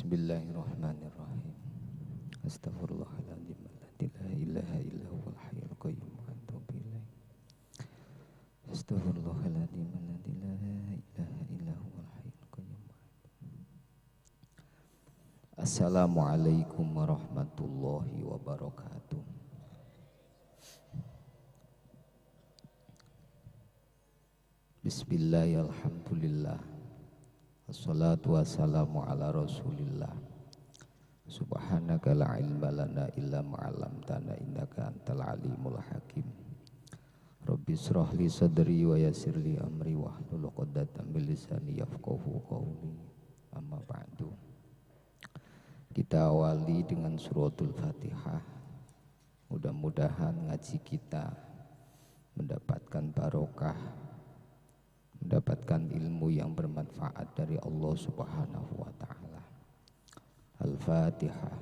Bismillahirrahmanirrahim. Astaghfirullahaladzim. La ilaha illa huwal hayyul qayyum wa atubu ilaih. Astaghfirullahaladzim. La ilaha illa huwal hayyul qayyum. Assalamualaikum warahmatullahi wabarakatuh. Bismillahirrahmanirrahim. Assalatu wassalamu ala rasulillah. Subhanaka la ilma lana illa ma'alamtana innaka antal alimul hakim. Rabbi israh li sadri wa yassir li amri wahlul 'uqdatam min lisani yafqahu qawli. Amma ba'du. Kita awali dengan suratul Fatihah. Mudah-mudahan ngaji kita mendapatkan barokah, mendapatkan ilmu yang bermanfaat dari Allah Subhanahu wa taala. Al-Fatihah.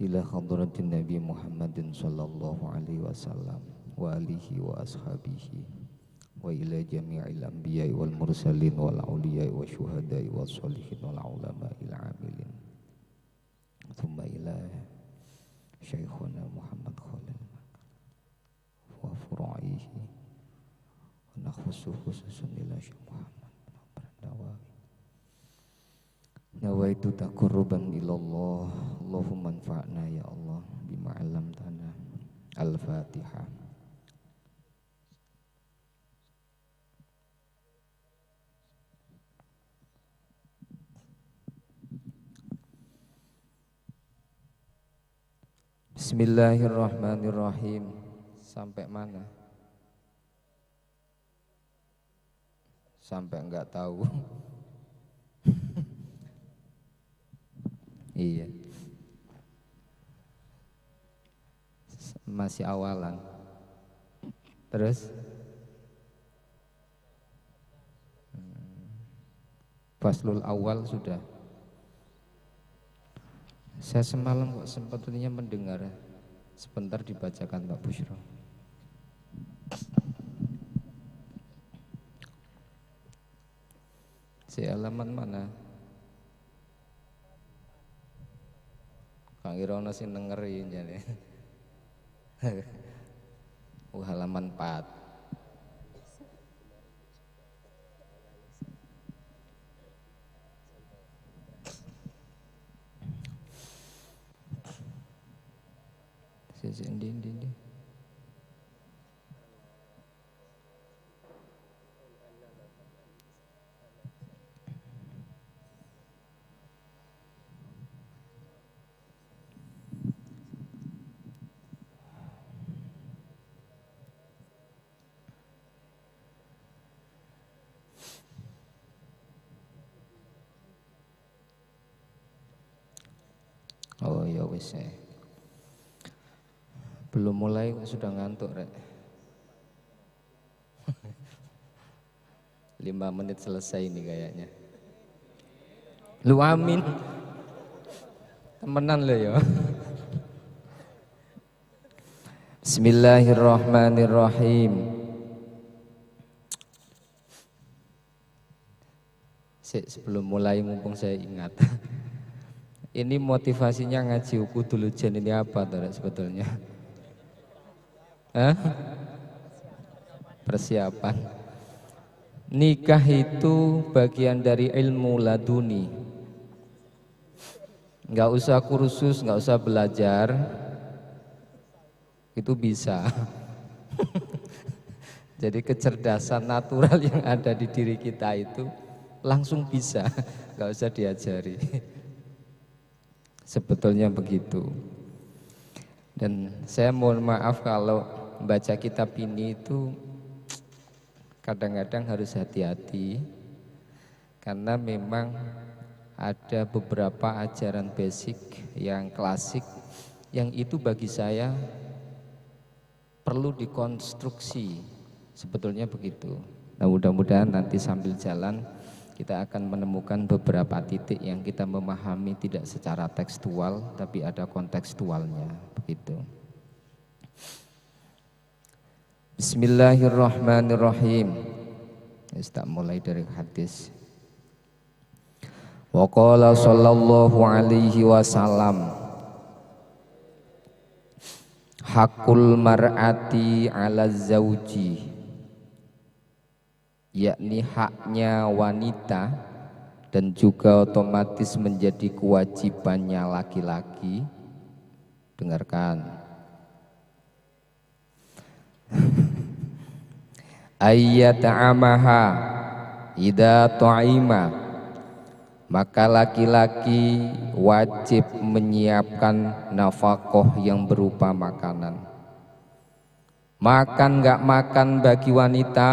Ila hadratin Nabi Muhammadin sallallahu alaihi wasallam wa alihi wa ashabihi wa ila jami'il anbiya'i wal mursalin wal awliya'i wa syuhada'i wa sholihin wal ulama'il amilin thumma ila syekhuna Muhammad Khalil wa furu'ihi wa nakhusu khususun ila Syekh Muhammad nawaitu taqarruban ilallah Allahumma anfa'na ya Allah bima 'allamtana. Al-Fatihah. Bismillahirrahmanirrahim. Sampai mana? Sampai enggak tahu. Iya. Masih awalan. Terus? Faslul awal sudah. Saya semalam kok sempatnya mendengar sebentar dibacakan Pak Busyro. Si halaman mana? Kang Irono sih dengerin jadi. Halaman 4. Ini. Oh ya wis. Belum mulai sudah ngantuk rek. 5 menit selesai ini kayaknya. Lu amin. Temenan lo ya. Bismillahirrahmanirrahim. Sebelum mulai mumpung saya ingat. Ini motivasinya ngaji Uqudul Jan ini apa rek sebetulnya? Hah? Persiapan. Nikah itu bagian dari ilmu laduni. Nggak usah kursus, nggak usah belajar, itu bisa. Jadi kecerdasan natural yang ada di diri kita itu langsung bisa, nggak usah diajari. Sebetulnya begitu. Dan saya mohon maaf kalau baca kitab ini itu kadang-kadang harus hati-hati karena memang ada beberapa ajaran basic yang klasik yang itu bagi saya perlu dikonstruksi, sebetulnya begitu. Nah, mudah-mudahan nanti sambil jalan kita akan menemukan beberapa titik yang kita memahami tidak secara tekstual tapi ada kontekstualnya, begitu. Bismillahirrahmanirrahim. Kita mulai dari hadis. Wa qala sallallahu alaihi wasallam, hakul mar'ati 'ala zauji, yakni haknya wanita dan juga otomatis menjadi kewajibannya laki-laki. Dengarkan. Ayyata'amaha idza ta'ima, maka laki-laki wajib menyiapkan nafkah yang berupa makanan. Makan nggak makan bagi wanita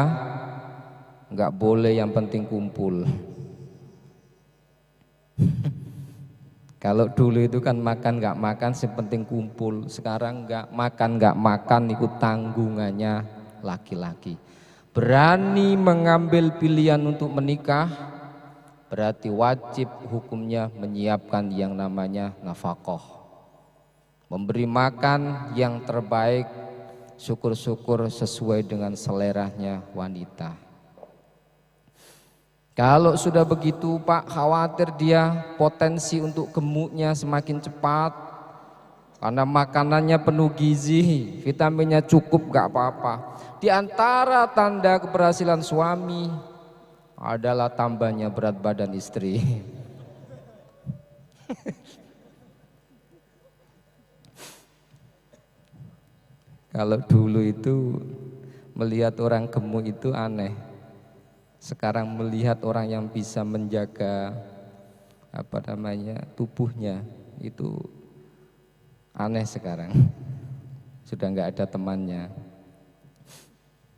nggak boleh, yang penting kumpul. Kalau dulu itu kan makan nggak makan sepenting kumpul. Sekarang nggak makan itu tanggungannya laki-laki. Berani mengambil pilihan untuk menikah berarti wajib hukumnya menyiapkan yang namanya nafkah. Memberi makan yang terbaik, syukur-syukur sesuai dengan seleranya wanita. Kalau sudah begitu Pak, khawatir dia potensi untuk gemuknya semakin cepat. Karena makanannya penuh gizi, vitaminnya cukup, gak apa-apa. Di antara tanda keberhasilan suami adalah tambahnya berat badan istri. Kalau dulu itu melihat orang gemuk itu aneh. Sekarang melihat orang yang bisa menjaga tubuhnya itu aneh sekarang. Sudah nggak ada temannya.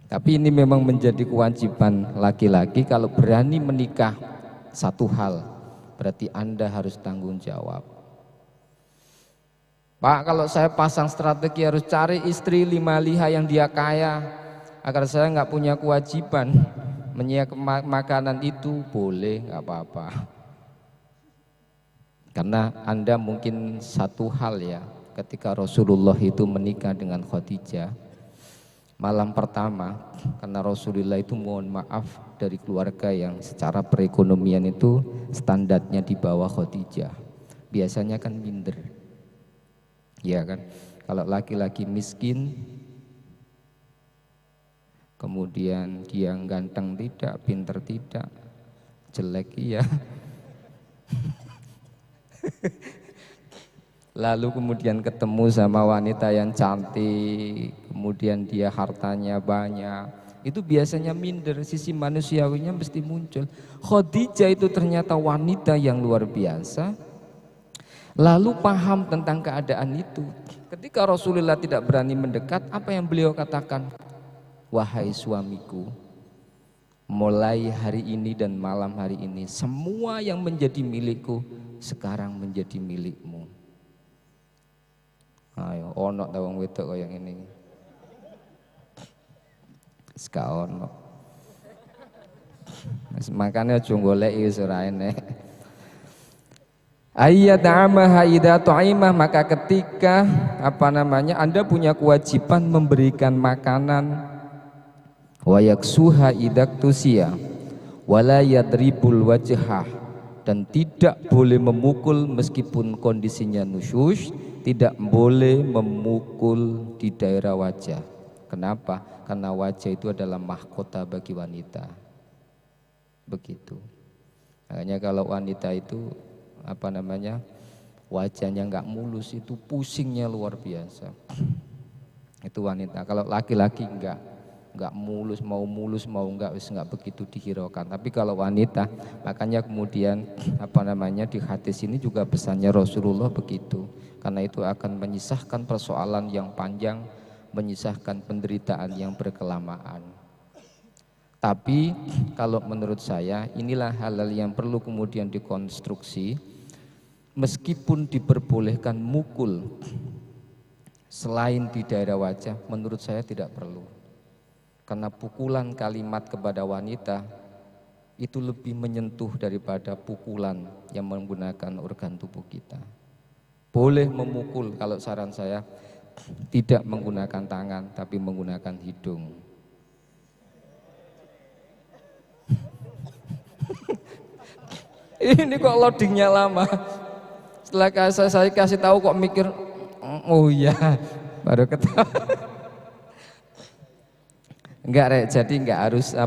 Tapi ini memang menjadi kewajiban laki-laki. Kalau berani menikah satu hal, berarti Anda harus tanggung jawab. Pak, kalau saya pasang strategi harus cari istri lima liha yang dia kaya, agar saya nggak punya kewajiban menyiapkan makanan, itu boleh, nggak apa-apa. Karena Anda mungkin satu hal ya, ketika Rasulullah itu menikah dengan Khadijah, malam pertama, karena Rasulullah itu mohon maaf dari keluarga yang secara perekonomian itu standarnya di bawah Khadijah. Biasanya kan minder, ya kan? Kalau laki-laki miskin, kemudian dia ganteng tidak, pinter tidak, jelek iya. Lalu kemudian ketemu sama wanita yang cantik, kemudian dia hartanya banyak, itu biasanya minder, sisi manusiawinya mesti muncul. Khadijah itu ternyata wanita yang luar biasa, lalu paham tentang keadaan itu. Ketika Rasulullah tidak berani mendekat, apa yang beliau katakan? Wahai suamiku, mulai hari ini dan malam hari ini, semua yang menjadi milikku sekarang menjadi milikmu. Ayo, ono ta wong wedok kaya ngene. Wis gak ono. Makane aja goleki wis ora enek. Ayyad'amaha idza ta'imah, maka ketika Anda punya kewajiban memberikan makanan, wa yaksuha idaktusia wala yadribul wajhah, dan tidak boleh memukul meskipun kondisinya nusyush, tidak boleh memukul di daerah wajah. Kenapa? Karena wajah itu adalah mahkota bagi wanita. Begitu. Makanya kalau wanita itu wajahnya nggak mulus, itu pusingnya luar biasa. Itu wanita. Kalau laki-laki nggak mulus mau nggak, wis nggak begitu dihiraukan. Tapi kalau wanita, makanya kemudian di hadis ini juga pesannya Rasulullah begitu, karena itu akan menyisahkan persoalan yang panjang, menyisahkan penderitaan yang berkelamaan. Tapi kalau menurut saya inilah hal-hal yang perlu kemudian dikonstruksi. Meskipun diperbolehkan mukul selain di daerah wajah, menurut saya tidak perlu. Karena pukulan kalimat kepada wanita itu lebih menyentuh daripada pukulan yang menggunakan organ tubuh kita. Boleh memukul kalau saran saya, tidak menggunakan tangan tapi menggunakan hidung. Ini kok loadingnya lama. Setelah saya kasih tahu kok mikir, oh iya, baru ketawa. Enggak Rek, jadi enggak harus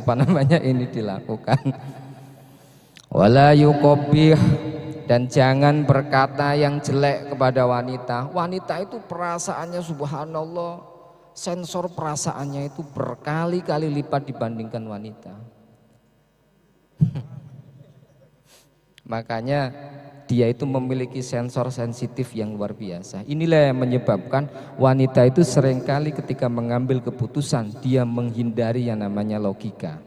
ini dilakukan. Wala yuqabbih, dan jangan berkata yang jelek kepada wanita. Wanita itu perasaannya subhanallah, sensor perasaannya itu berkali-kali lipat dibandingkan wanita. Makanya dia itu memiliki sensor sensitif yang luar biasa. Inilah yang menyebabkan wanita itu seringkali ketika mengambil keputusan dia menghindari yang namanya logika,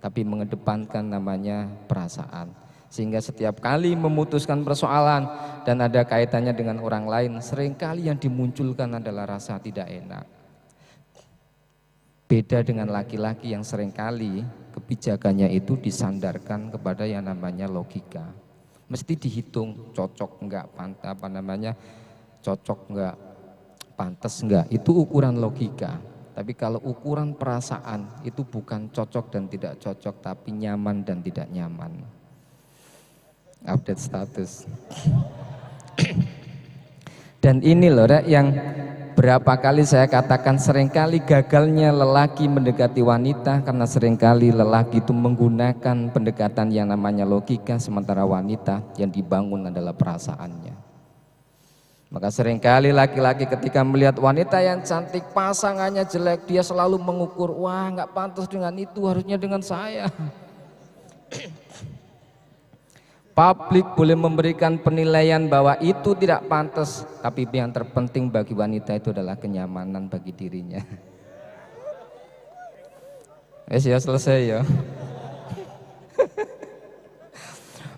tapi mengedepankan namanya perasaan. Sehingga setiap kali memutuskan persoalan dan ada kaitannya dengan orang lain, seringkali yang dimunculkan adalah rasa tidak enak. Beda dengan laki-laki yang seringkali kebijakannya itu disandarkan kepada yang namanya logika. Mesti dihitung cocok enggak, cocok enggak, pantas enggak, itu ukuran logika. Tapi kalau ukuran perasaan itu bukan cocok dan tidak cocok, tapi nyaman dan tidak nyaman. Update status. Dan ini loh Rek, yang berapa kali saya katakan seringkali gagalnya lelaki mendekati wanita karena seringkali lelaki itu menggunakan pendekatan yang namanya logika, sementara wanita yang dibangun adalah perasaannya. Maka seringkali laki-laki ketika melihat wanita yang cantik, pasangannya jelek, dia selalu mengukur, wah nggak pantas dengan itu, harusnya dengan saya. Publik boleh memberikan penilaian bahwa itu tidak pantas, tapi yang terpenting bagi wanita itu adalah kenyamanan bagi dirinya. Ya selesai ya.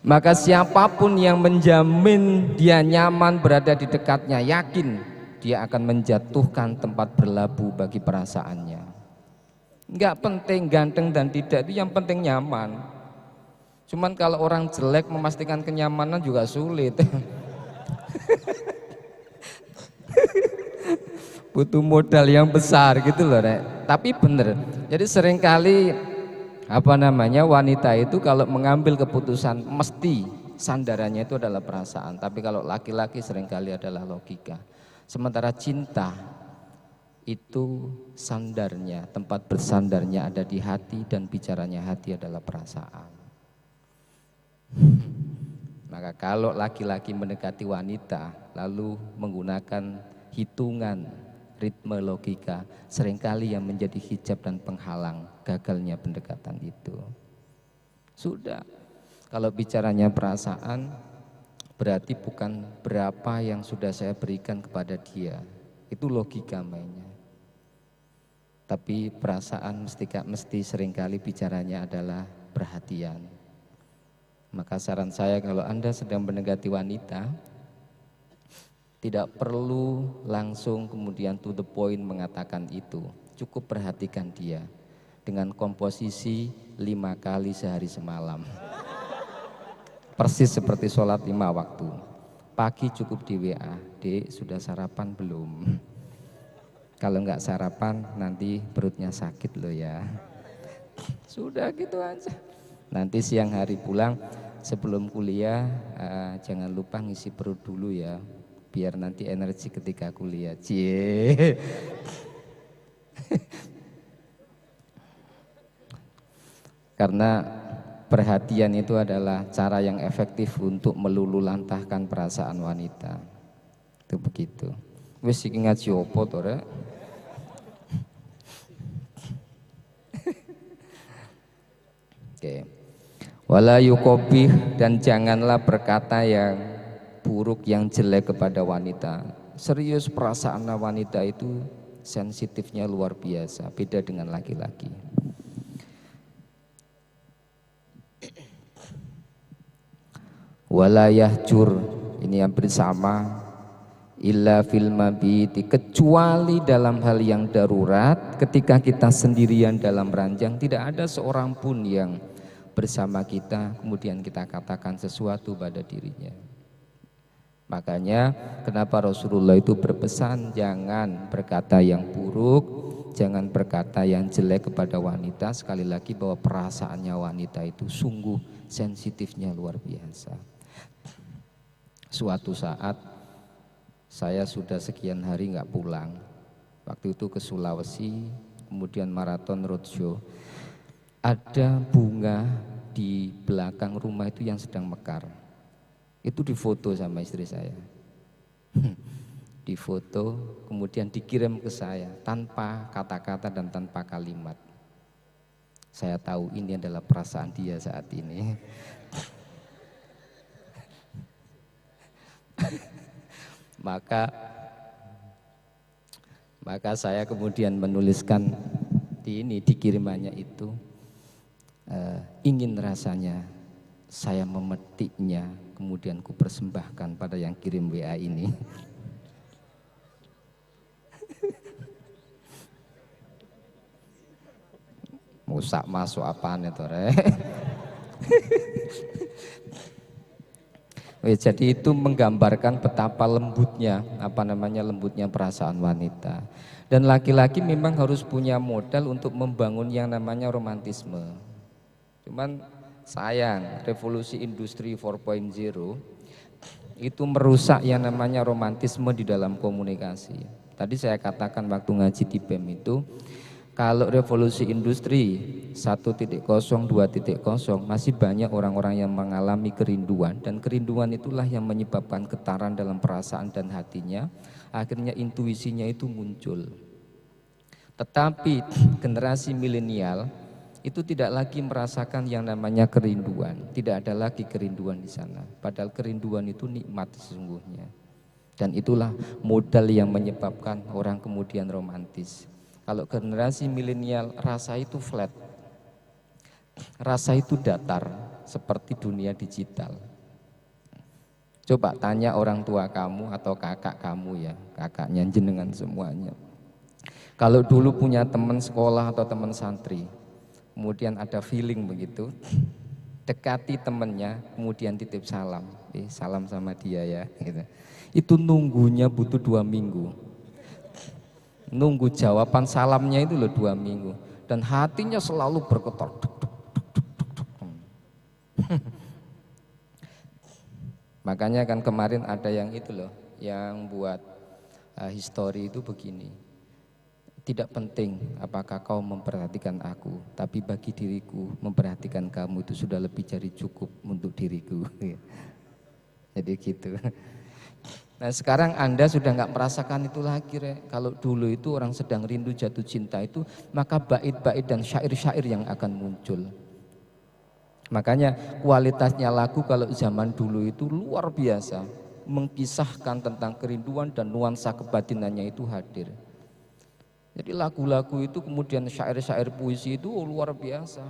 Maka siapapun yang menjamin dia nyaman berada di dekatnya, yakin dia akan menjatuhkan tempat berlabuh bagi perasaannya. Enggak penting ganteng dan tidak, itu yang penting nyaman. Cuman kalau orang jelek memastikan kenyamanan juga sulit. Butuh modal yang besar gitu loh Rek. Tapi bener, jadi seringkali wanita itu kalau mengambil keputusan mesti sandarannya itu adalah perasaan. Tapi kalau laki-laki seringkali adalah logika. Sementara cinta itu sandarnya, tempat bersandarnya ada di hati, dan bicaranya hati adalah perasaan. Maka kalau laki-laki mendekati wanita lalu menggunakan hitungan, ritme logika, seringkali yang menjadi hijab dan penghalang gagalnya pendekatan itu. Sudah, kalau bicaranya perasaan, berarti bukan berapa yang sudah saya berikan kepada dia, itu logika mainnya. Tapi perasaan mesti seringkali bicaranya adalah perhatian. Maka saran saya kalau Anda sedang mendekati wanita, tidak perlu langsung kemudian to the point mengatakan itu. Cukup perhatikan dia dengan komposisi 5 kali sehari semalam. Persis seperti sholat 5 waktu. Pagi cukup di WA, Dek sudah sarapan belum? Kalau enggak sarapan nanti perutnya sakit loh ya. Sudah gitu aja. Nanti siang hari pulang sebelum kuliah jangan lupa ngisi perut dulu ya, biar nanti energi ketika kuliah. Cie. Karena perhatian itu adalah cara yang efektif untuk melululantahkan perasaan wanita. Itu begitu. Wis iki ngaji opo to Rek? Oke. Wala yuqabbih, dan janganlah berkata yang buruk, yang jelek kepada wanita. Serius, perasaan wanita itu sensitifnya luar biasa, beda dengan laki-laki. Wala yahjur, ini hampir sama, illa fil mabiti, kecuali dalam hal yang darurat, ketika kita sendirian dalam ranjang, tidak ada seorang pun yang bersama kita kemudian kita katakan sesuatu pada dirinya. Makanya kenapa Rasulullah itu berpesan jangan berkata yang buruk, jangan berkata yang jelek kepada wanita. Sekali lagi bahwa perasaannya wanita itu sungguh sensitifnya luar biasa. Suatu saat saya sudah sekian hari nggak pulang. Waktu itu ke Sulawesi, kemudian maraton roadshow. Ada bunga di belakang rumah itu yang sedang mekar. Itu difoto sama istri saya. Difoto, kemudian dikirim ke saya tanpa kata-kata dan tanpa kalimat. Saya tahu ini adalah perasaan dia saat ini. Maka saya kemudian menuliskan di kirimannya itu, ingin rasanya saya memetiknya, kemudian ku persembahkan pada yang kirim WA ini. Musak masuk apaan itu, Re? Jadi itu menggambarkan betapa lembutnya, lembutnya perasaan wanita. Dan laki-laki memang harus punya modal untuk membangun yang namanya romantisme. Cuman sayang, revolusi industri 4.0 itu merusak yang namanya romantisme di dalam komunikasi. Tadi saya katakan waktu ngaji di BEM itu, kalau revolusi industri 1.0, 2.0 masih banyak orang-orang yang mengalami kerinduan, dan kerinduan itulah yang menyebabkan getaran dalam perasaan dan hatinya, akhirnya intuisinya itu muncul. Tetapi generasi milenial itu tidak lagi merasakan yang namanya kerinduan, tidak ada lagi kerinduan di sana. Padahal kerinduan itu nikmat sesungguhnya. Dan itulah modal yang menyebabkan orang kemudian romantis. Kalau generasi milenial rasa itu flat, rasa itu datar seperti dunia digital. Coba tanya orang tua kamu atau kakak kamu ya, kakaknya jenengan semuanya. Kalau dulu punya teman sekolah atau teman santri, kemudian ada feeling begitu, dekati temannya, kemudian titip salam, salam sama dia ya. Gitu. Itu nunggunya butuh 2 minggu. Nunggu jawaban salamnya itu loh 2 minggu, dan hatinya selalu bergetar. Makanya kan kemarin ada yang itu loh, yang buat history itu begini, tidak penting apakah kau memperhatikan aku, tapi bagi diriku memperhatikan kamu itu sudah lebih dari cukup untuk diriku. Jadi gitu. Nah sekarang Anda sudah nggak merasakan itu lagi, Re. Kalau dulu itu orang sedang rindu jatuh cinta itu, maka bait-bait dan syair-syair yang akan muncul. Makanya kualitasnya lagu kalau zaman dulu itu luar biasa, mengkisahkan tentang kerinduan dan nuansa kebatinannya itu hadir. Jadi lagu-lagu itu kemudian syair-syair puisi itu luar biasa.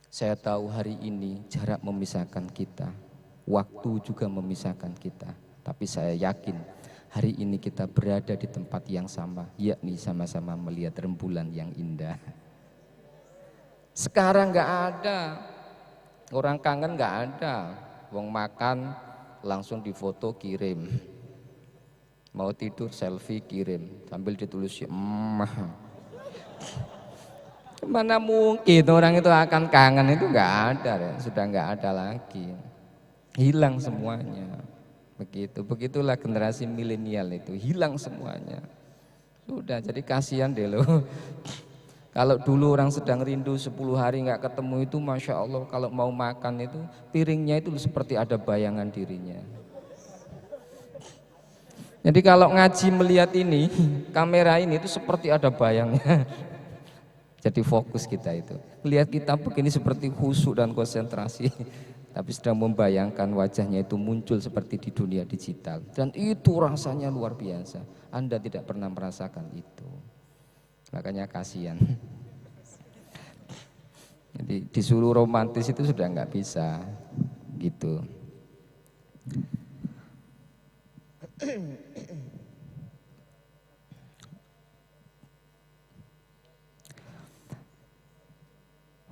Saya tahu hari ini jarak memisahkan kita, waktu juga memisahkan kita. Tapi saya yakin hari ini kita berada di tempat yang sama, yakni sama-sama melihat rembulan yang indah. Sekarang nggak ada, orang kangen nggak ada, wong makan langsung difoto kirim, mau tidur selfie kirim, sambil ditulis Mana mungkin orang itu akan kangen, itu nggak ada, ya. Sudah nggak ada lagi, hilang semuanya. Begitulah generasi milenial itu, hilang semuanya. Sudah, jadi kasihan deh loh. Kalau dulu orang sedang rindu 10 hari nggak ketemu itu, Masya Allah, kalau mau makan itu piringnya itu seperti ada bayangan dirinya. Jadi kalau ngaji melihat ini, kamera ini itu seperti ada bayangnya. Jadi fokus kita itu, lihat kita begini seperti khusyuk dan konsentrasi. Tapi sedang membayangkan wajahnya itu muncul seperti di dunia digital. Dan itu rasanya luar biasa. Anda tidak pernah merasakan itu. Makanya kasihan. Jadi disuruh romantis itu sudah nggak bisa. Gitu.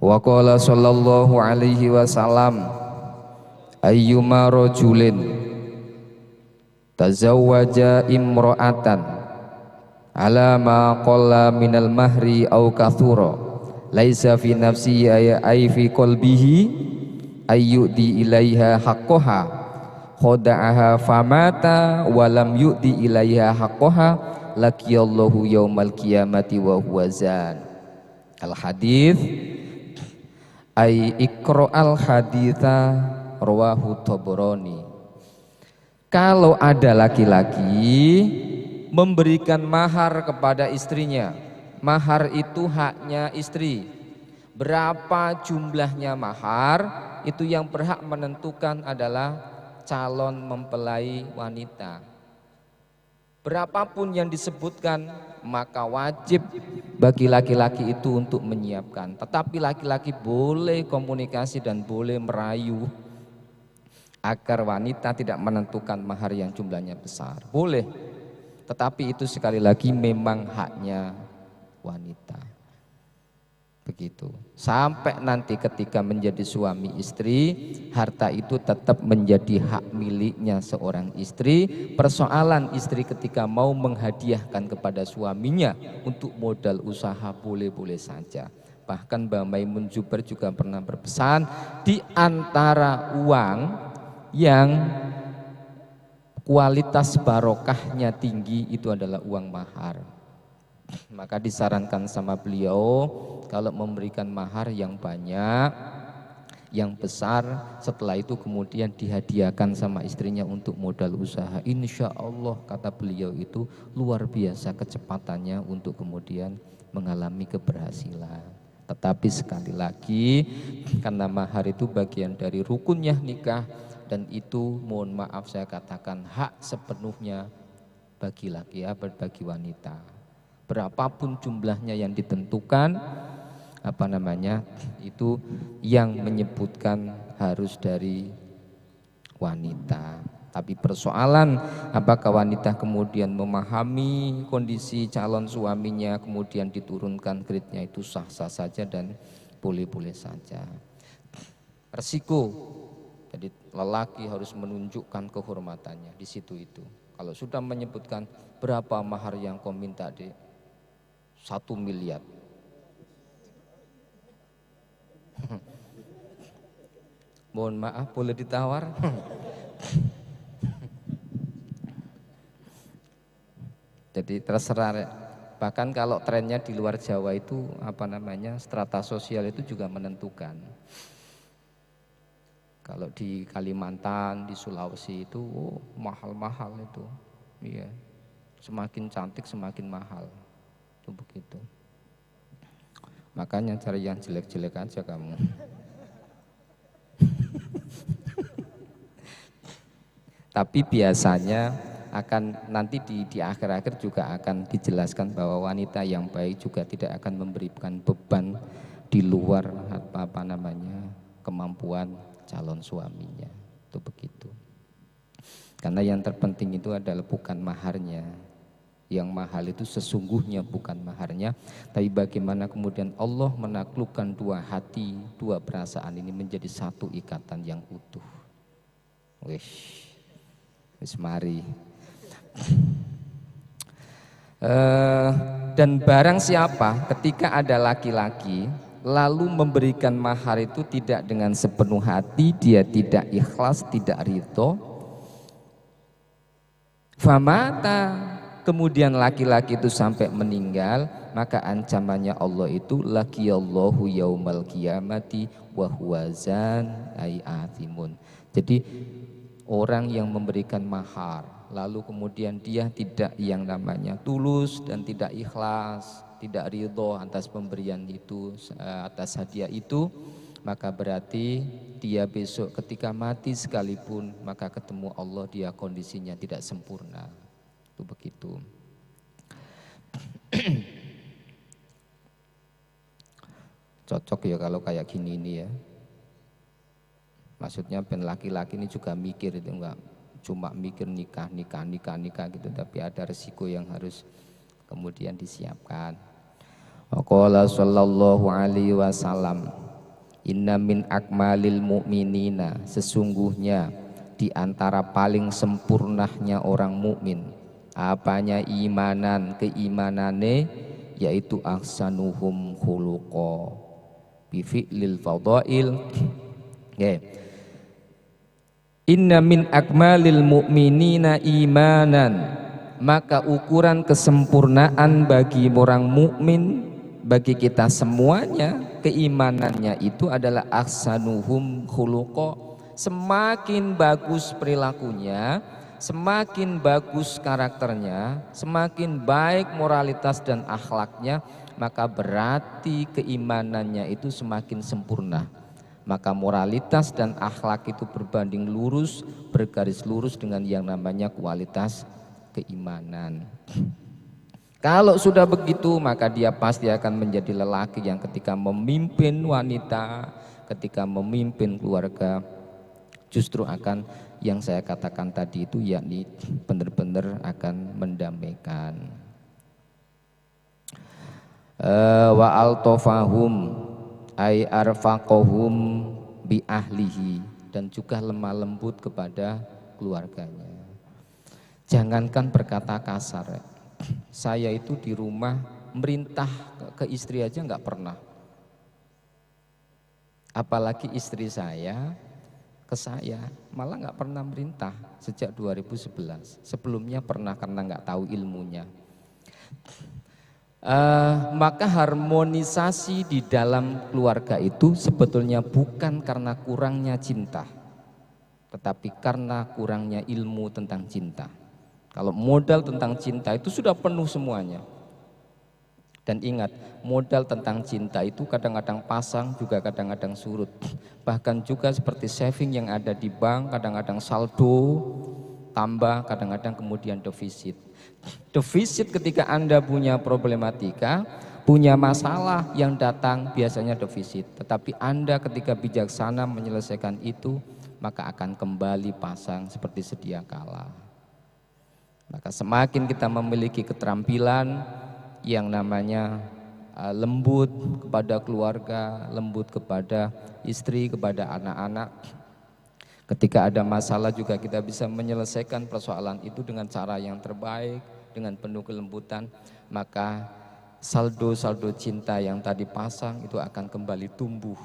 Wa qala sallallahu alaihi wasallam, ayyuma rajulin tazawwaja imra'atan ala ma qalla minal mahri aw kathura laisa fi nafsi ay fi qalbihi ayyudi ilaiha haqqaha khoda'aha famata walam yu'di ilaiha haqqaha laqiyallahu yaumal qiyamati wa huwa zan. Al hadits ay iqra'al haditha rawahu Tabrani. Kalau ada laki-laki memberikan mahar kepada istrinya, mahar itu haknya istri. Berapa jumlahnya mahar itu yang berhak menentukan adalah calon mempelai wanita. Berapapun yang disebutkan maka wajib bagi laki-laki itu untuk menyiapkan. Tetapi laki-laki boleh komunikasi dan boleh merayu agar wanita tidak menentukan mahar yang jumlahnya besar. Boleh. Tetapi itu sekali lagi memang haknya wanita. Begitu. Sampai nanti ketika menjadi suami istri, harta itu tetap menjadi hak miliknya seorang istri. Persoalan istri ketika mau menghadiahkan kepada suaminya untuk modal usaha boleh-boleh saja. Bahkan Mbak Maimun Zubair juga pernah berpesan, di antara uang yang kualitas barokahnya tinggi itu adalah uang mahar. Maka disarankan sama beliau kalau memberikan mahar yang banyak, yang besar, setelah itu kemudian dihadiahkan sama istrinya untuk modal usaha. Insya Allah kata beliau itu luar biasa kecepatannya untuk kemudian mengalami keberhasilan. Tetapi sekali lagi karena mahar itu bagian dari rukunnya nikah, dan itu mohon maaf saya katakan hak sepenuhnya bagi laki bagi wanita. Berapapun jumlahnya yang ditentukan itu yang menyebutkan harus dari wanita. Tapi persoalan apakah wanita kemudian memahami kondisi calon suaminya kemudian diturunkan grade-nya itu sah-sah saja dan boleh-boleh saja. Resiko, jadi lelaki harus menunjukkan kehormatannya di situ itu. Kalau sudah menyebutkan berapa mahar yang kau minta, Dek? 1 miliar. Mohon maaf, boleh ditawar? Jadi terserah. Bahkan kalau trennya di luar Jawa itu strata sosial itu juga menentukan. Kalau di Kalimantan, di Sulawesi itu mahal-mahal itu. Iya. Semakin cantik semakin mahal. Itu begitu. Makanya cari yang jelek-jelek aja kamu. Tapi biasanya akan nanti di akhir-akhir juga akan dijelaskan bahwa wanita yang baik juga tidak akan memberikan beban di luar kemampuan calon suaminya. Itu begitu. Karena yang terpenting itu adalah bukan maharnya. Yang mahal itu sesungguhnya bukan maharnya, tapi bagaimana kemudian Allah menaklukkan dua hati, dua perasaan ini menjadi satu ikatan yang utuh. Wis mari. Dan barang siapa ketika ada laki-laki lalu memberikan mahar itu tidak dengan sepenuh hati, dia tidak ikhlas, tidak ridho, famata, kemudian laki-laki itu sampai meninggal, maka ancamannya Allah itu laqiyallahu yaumal qiyamati wa huwa zan ay athimun. Jadi orang yang memberikan mahar lalu kemudian dia tidak yang namanya tulus dan tidak ikhlas, tidak ridho atas pemberian itu, atas hadiah itu, maka berarti dia besok ketika mati sekalipun maka ketemu Allah dia kondisinya tidak sempurna. Itu begitu. Cocok ya kalau kayak gini ini ya. Maksudnya ben laki-laki ini juga mikir itu, enggak cuma mikir nikah gitu, tapi ada resiko yang harus kemudian disiapkan. Qala sallallahu alaihi wasallam, inna min akmalil mu'minina, sesungguhnya di di antara paling sempurnanya orang mukmin. Apanya imanan, keimanane yaitu ahsanuhum khuluqa bi fi'lil fadail. Okay. Inna min akmalil mu'minina imanan, maka ukuran kesempurnaan bagi orang mukmin, bagi kita semuanya, keimanannya itu adalah ahsanuhum khuluqa. Semakin bagus perilakunya, semakin bagus karakternya, semakin baik moralitas dan akhlaknya, maka berarti keimanannya itu semakin sempurna. Maka moralitas dan akhlak itu berbanding lurus, bergaris lurus dengan yang namanya kualitas keimanan. Kalau sudah begitu, maka dia pasti akan menjadi lelaki yang ketika memimpin wanita, ketika memimpin keluarga, justru akan yang saya katakan tadi itu, yakni benar-benar akan mendamaikan. Wa altofahum ay arfaqahum bi ahlihi, dan juga lemah lembut kepada keluarganya. Jangankan berkata kasar, saya itu di rumah merintah ke istri aja nggak pernah, apalagi istri saya ke saya, malah nggak pernah merintah sejak 2011. Sebelumnya pernah karena nggak tahu ilmunya. Maka harmonisasi di dalam keluarga itu sebetulnya bukan karena kurangnya cinta, tetapi karena kurangnya ilmu tentang cinta. Kalau modal tentang cinta itu sudah penuh semuanya. Dan ingat, modal tentang cinta itu kadang-kadang pasang, juga kadang-kadang surut. Bahkan juga seperti saving yang ada di bank, kadang-kadang saldo tambah, kadang-kadang kemudian defisit. Defisit ketika Anda punya problematika, punya masalah yang datang biasanya defisit. Tetapi Anda ketika bijaksana menyelesaikan itu, maka akan kembali pasang seperti sedia kala. Maka semakin kita memiliki keterampilan yang namanya lembut kepada keluarga, lembut kepada istri, kepada anak-anak, ketika ada masalah juga kita bisa menyelesaikan persoalan itu dengan cara yang terbaik, dengan penuh kelembutan, maka saldo-saldo cinta yang tadi pasang itu akan kembali tumbuh,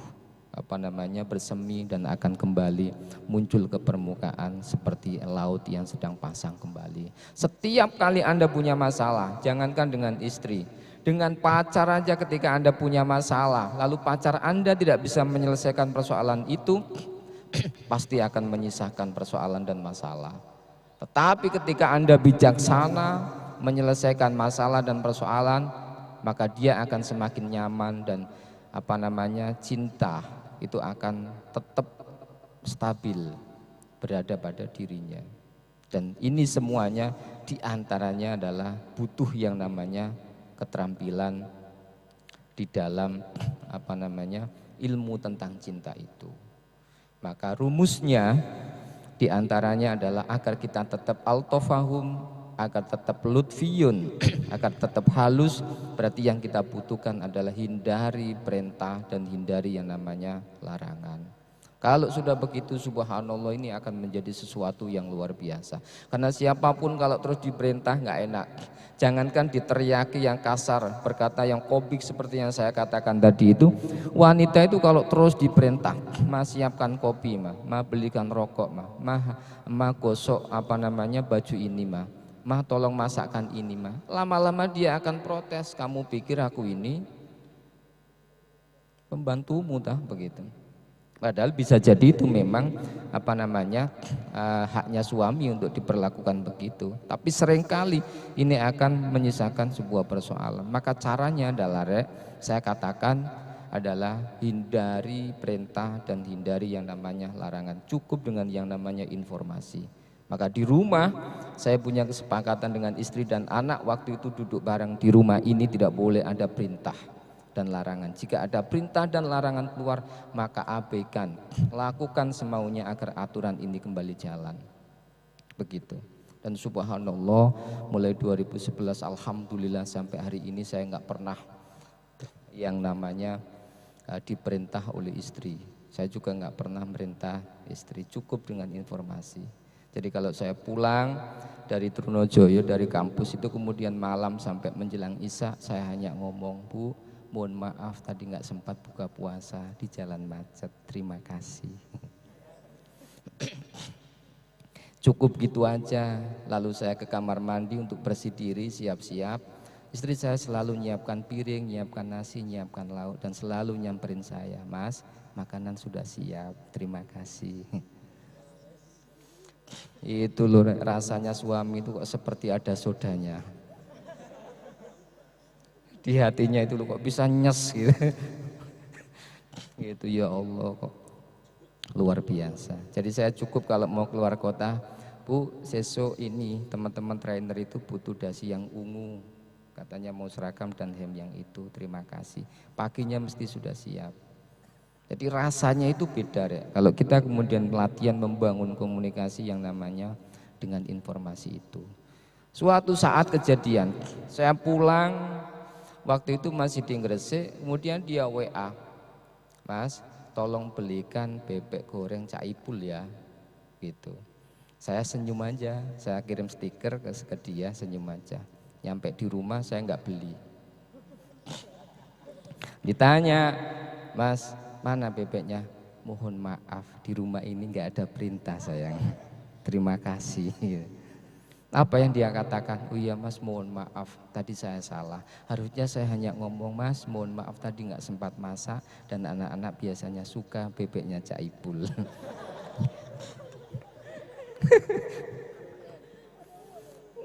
bersemi, dan akan kembali muncul ke permukaan seperti laut yang sedang pasang kembali. Setiap kali Anda punya masalah, jangankan dengan istri, dengan pacar aja ketika Anda punya masalah, lalu pacar Anda tidak bisa menyelesaikan persoalan itu, pasti akan menyisakan persoalan dan masalah. Tetapi ketika Anda bijaksana menyelesaikan masalah dan persoalan, maka dia akan semakin nyaman dan cinta itu akan tetap stabil berada pada dirinya. Dan ini semuanya diantaranya adalah butuh yang namanya keterampilan di dalam ilmu tentang cinta itu. Maka rumusnya diantaranya adalah agar kita tetap altofahum, agar tetap lutfiyun, agar tetap halus, berarti yang kita butuhkan adalah hindari perintah dan hindari yang namanya larangan. Kalau sudah begitu, subhanallah, ini akan menjadi sesuatu yang luar biasa. Karena siapapun kalau terus diperintah nggak enak. Jangankan diteriaki yang kasar, berkata yang kobik seperti yang saya katakan tadi itu, wanita itu kalau terus diperintah, ma siapkan kopi, ma belikan rokok, ma gosok baju ini, ma tolong masakkan ini, lama-lama dia akan protes. Kamu pikir aku ini pembantumu tah, begitu. Padahal bisa jadi itu memang haknya suami untuk diperlakukan begitu. Tapi seringkali ini akan menyisakan sebuah persoalan. Maka caranya adalah saya katakan adalah hindari perintah dan hindari yang namanya larangan. Cukup dengan yang namanya informasi. Maka di rumah saya punya kesepakatan dengan istri dan anak, waktu itu duduk bareng di rumah ini tidak boleh ada perintah dan larangan. Jika ada perintah dan larangan keluar, maka abaikan, lakukan semaunya agar aturan ini kembali jalan. Begitu. Dan subhanallah, mulai 2011 alhamdulillah sampai hari ini saya nggak pernah yang namanya diperintah oleh istri. Saya juga nggak pernah merintah istri, cukup dengan informasi. Jadi kalau saya pulang dari Trunojoyo, dari kampus itu kemudian malam sampai menjelang Isya, saya hanya ngomong, Bu, mohon maaf tadi nggak sempat buka puasa di jalan macet, terima kasih. Cukup gitu aja. Lalu saya ke kamar mandi untuk bersih diri, siap-siap. Istri saya selalu nyiapkan piring, nyiapkan nasi, nyiapkan lauk, dan selalu nyamperin saya, Mas, makanan sudah siap, terima kasih. Itu loh rasanya suami itu kok seperti ada sodanya. Di hatinya itu loh kok bisa nyes gitu. Gitu ya Allah kok luar biasa. Jadi saya cukup kalau mau keluar kota, Bu, sesok ini teman-teman trainer itu butuh dasi yang ungu. Katanya mau seragam dan hem yang itu, terima kasih. Paginya mesti sudah siap. Jadi rasanya itu beda ya. Kalau kita kemudian latihan membangun komunikasi yang namanya dengan informasi itu. Suatu saat kejadian, saya pulang, waktu itu masih di Gresik, kemudian dia WA, Mas, tolong belikan bebek goreng Cak Ipul ya, gitu. Saya senyum aja, saya kirim stiker ke dia, senyum aja. Nyampe di rumah saya nggak beli. Ditanya, Mas, mana bebeknya? Mohon maaf, di rumah ini nggak ada perintah sayang. Terima kasih. Apa yang dia katakan? Oh iya Mas, mohon maaf, tadi saya salah. Harusnya saya hanya ngomong, Mas, mohon maaf tadi nggak sempat masak dan anak-anak biasanya suka bebeknya Cak Ipul.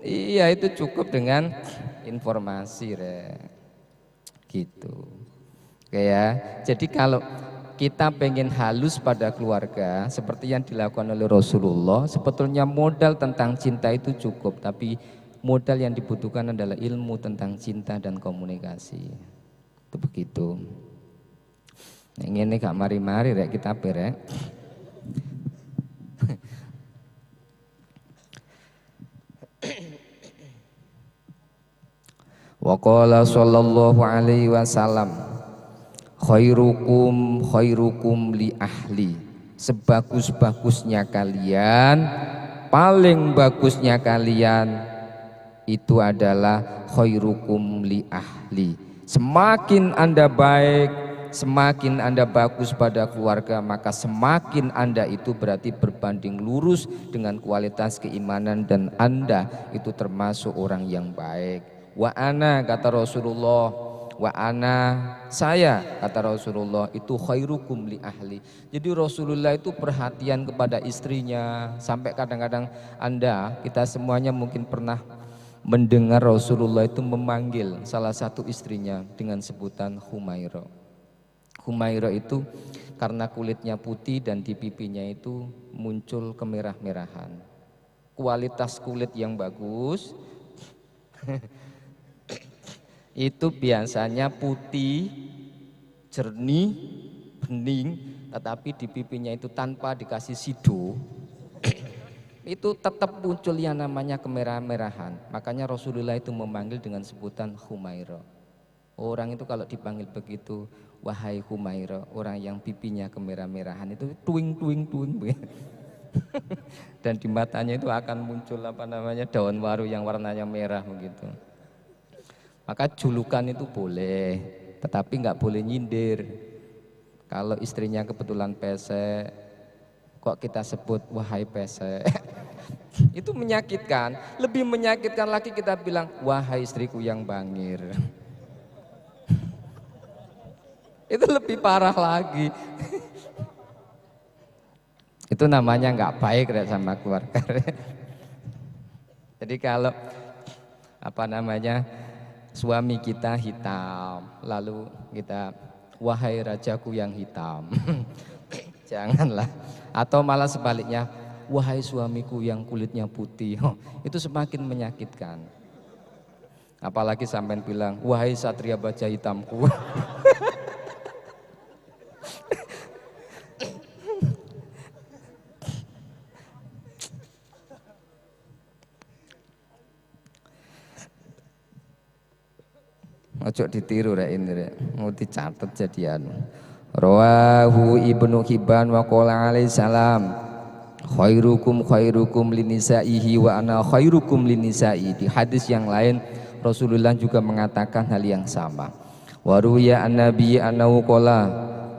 Iya, itu cukup dengan informasi, gitu. Oke ya. Jadi kalau kita pengen halus pada keluarga seperti yang dilakukan oleh Rasulullah, sebetulnya modal tentang cinta itu cukup, tapi modal yang dibutuhkan adalah ilmu tentang cinta dan komunikasi. Itu begitu. Yang ini gak mari-mari rek kita berek. Wa qala sallallahu alaihi wasallam, khairukum li ahli. Sebagus-bagusnya kalian, paling bagusnya kalian itu adalah khairukum li ahli. Semakin Anda baik, semakin Anda bagus pada keluarga, maka semakin Anda itu berarti berbanding lurus dengan kualitas keimanan dan Anda itu termasuk orang yang baik. Wa ana, kata Rasulullah, wa ana, saya, kata Rasulullah, itu khairukum li ahli. Jadi Rasulullah itu perhatian kepada istrinya. Sampai kadang-kadang kita semuanya mungkin pernah mendengar Rasulullah itu memanggil salah satu istrinya dengan sebutan Humaira. Humaira itu karena kulitnya putih dan di pipinya itu muncul kemerah-merahan. Kualitas kulit yang bagus itu biasanya putih, jernih, bening, tetapi di pipinya itu tanpa dikasih sido itu tetap muncul yang namanya kemerah-merahan. Makanya Rasulullah itu memanggil dengan sebutan Humaira. Orang itu kalau dipanggil begitu, wahai Humaira, orang yang pipinya kemerah-merahan itu tuing. Dan di matanya itu akan muncul daun waru yang warnanya merah begitu. Maka julukan itu boleh, tetapi nggak boleh nyindir. Kalau istrinya kebetulan pesek, kok kita sebut wahai pesek, itu menyakitkan. Lebih menyakitkan lagi kita bilang wahai istriku yang bangir. Itu lebih parah lagi. Itu namanya nggak baik sama keluarga. Jadi kalau suami kita hitam, lalu kita wahai rajaku yang hitam. Janganlah. Atau malah sebaliknya, wahai suamiku yang kulitnya putih. Itu semakin menyakitkan. Apalagi sampai bilang, wahai satria baja hitamku. Ojo ditiru rek ini rek, mau dicatat jadian. Rawahu Ibnu Hibban wa qala alaihi salam khairukum khairukum linisaihi wa ana khairukum linisai. Di hadis yang lain Rasulullah juga mengatakan hal yang sama. Wa ruya an-nabi annahu qala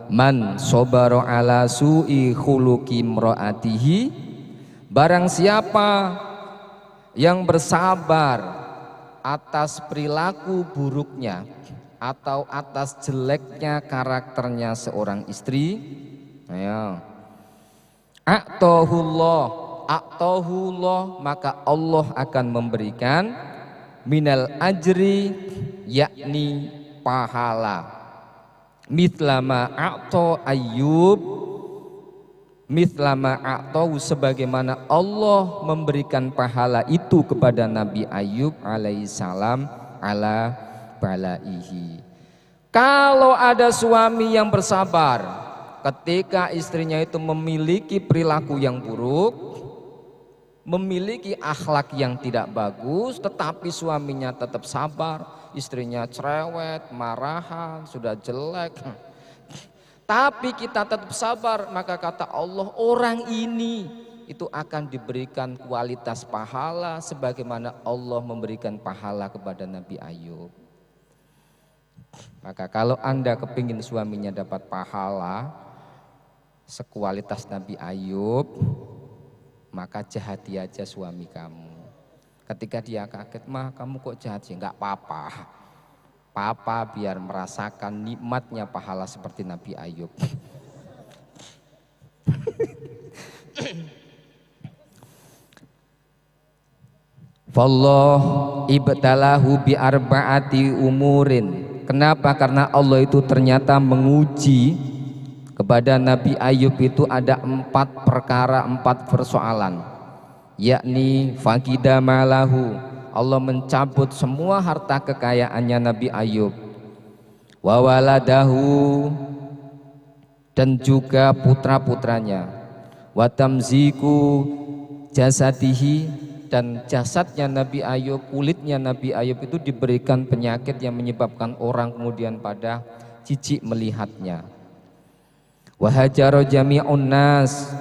man sabara ala su'i khuluqi imraatihi, barang siapa yang bersabar atas perilaku buruknya atau atas jeleknya karakternya seorang istri, ayo a'tahullah, maka Allah akan memberikan minal ajri, yakni pahala, mitlama a'ta Ayyub, mitlama a'tahu, sebagaimana Allah memberikan pahala itu kepada Nabi Ayyub alaihissalam ala balaihi. Kalau ada suami yang bersabar ketika istrinya itu memiliki perilaku yang buruk, memiliki akhlak yang tidak bagus, tetapi suaminya tetap sabar, istrinya cerewet, marahan, sudah jelek, tapi kita tetap sabar, maka kata Allah orang ini itu akan diberikan kualitas pahala sebagaimana Allah memberikan pahala kepada Nabi Ayub. Maka kalau Anda kepingin suaminya dapat pahala sekualitas Nabi Ayub, maka jahati aja suami kamu. Ketika dia kaget, mah kamu kok jahat sih? Enggak apa-apa, papa biar merasakan nikmatnya pahala seperti Nabi Ayub. Fallah ibtalahu bi arba'ati umurin. Kenapa? Karena Allah itu ternyata menguji kepada Nabi Ayub itu ada 4 perkara, 4 persoalan, yakni fakida malahu, Allah mencabut semua harta kekayaannya Nabi Ayub, wa waladahu, dan juga putra-putranya, wa tamziku jasadihi, dan jasadnya Nabi Ayub, kulitnya Nabi Ayub itu diberikan penyakit yang menyebabkan orang kemudian pada jijik melihatnya. Wahajaro jami'un nas,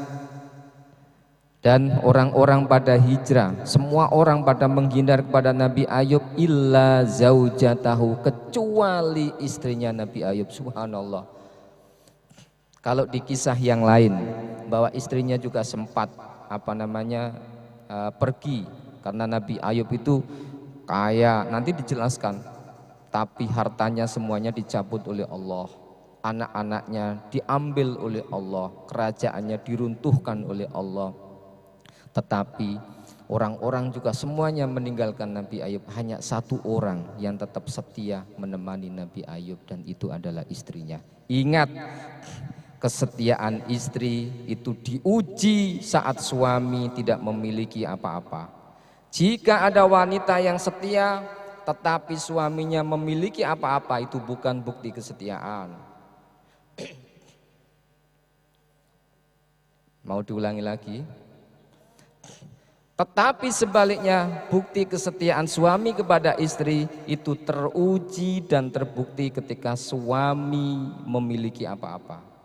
dan orang-orang pada hijrah, semua orang pada menghindar kepada Nabi Ayub illa zaujatahu, kecuali istrinya Nabi Ayub. Subhanallah. Kalau di kisah yang lain bahwa istrinya juga sempat pergi karena Nabi Ayub itu kaya, nanti dijelaskan, tapi hartanya semuanya dicabut oleh Allah, anak-anaknya diambil oleh Allah, kerajaannya diruntuhkan oleh Allah, tetapi orang-orang juga semuanya meninggalkan Nabi Ayub. Hanya 1 orang yang tetap setia menemani Nabi Ayub, dan itu adalah istrinya. Ingat, kesetiaan istri itu diuji saat suami tidak memiliki apa-apa. Jika ada wanita yang setia tetapi suaminya memiliki apa-apa, itu bukan bukti kesetiaan. Mau diulangi lagi? Tetapi sebaliknya, bukti kesetiaan suami kepada istri itu teruji dan terbukti ketika suami memiliki apa-apa.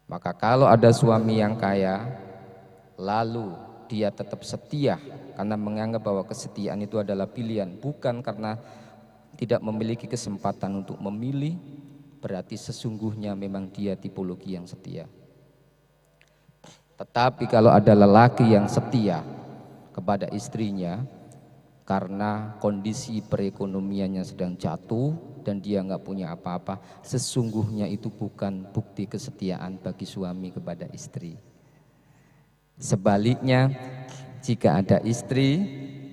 Maka kalau ada suami yang kaya, lalu dia tetap setia karena menganggap bahwa kesetiaan itu adalah pilihan, bukan karena tidak memiliki kesempatan untuk memilih, berarti sesungguhnya memang dia tipologi yang setia. Tetapi kalau ada lelaki yang setia kepada istrinya karena kondisi perekonomiannya sedang jatuh dan dia nggak punya apa-apa, sesungguhnya itu bukan bukti kesetiaan bagi suami kepada istri. Sebaliknya, jika ada istri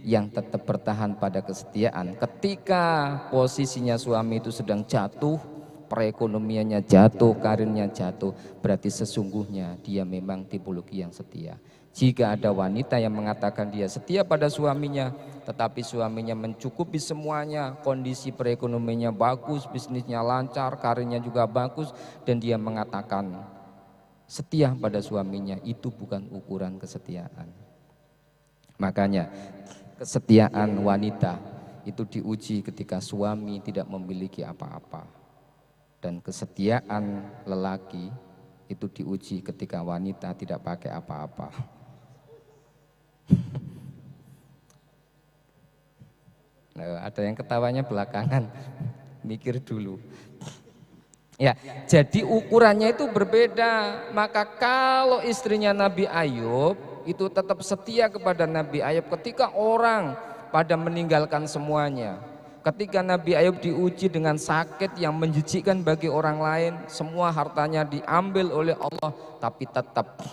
yang tetap bertahan pada kesetiaan ketika posisinya suami itu sedang jatuh, perekonomiannya jatuh, karirnya jatuh, berarti sesungguhnya dia memang tipologi yang setia. Jika ada wanita yang mengatakan dia setia pada suaminya, tetapi suaminya mencukupi semuanya, kondisi perekonomiannya bagus, bisnisnya lancar, karirnya juga bagus, dan dia mengatakan setia pada suaminya, itu bukan ukuran kesetiaan. Makanya kesetiaan wanita itu diuji ketika suami tidak memiliki apa-apa. Dan kesetiaan lelaki itu diuji ketika wanita tidak pakai apa-apa. Nah, ada yang ketawanya belakangan, mikir dulu. Ya, jadi ukurannya itu berbeda. Maka kalau istrinya Nabi Ayub itu tetap setia kepada Nabi Ayub ketika orang pada meninggalkan semuanya. Ketika Nabi Ayub diuji dengan sakit yang menjijikkan bagi orang lain, semua hartanya diambil oleh Allah, tapi tetap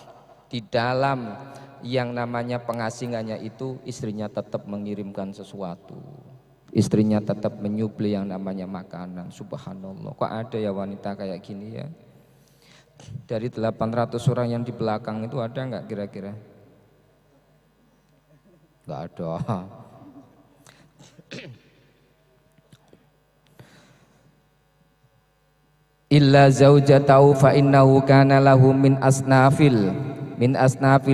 di dalam yang namanya pengasingannya itu istrinya tetap mengirimkan sesuatu. Istrinya tetap menyupli yang namanya makanan. Subhanallah, kok ada ya wanita kayak gini ya? Dari 800 orang yang di belakang itu ada nggak kira-kira? Nggak ada. Illa zaujatahu fa innahu kana lahu min asnafil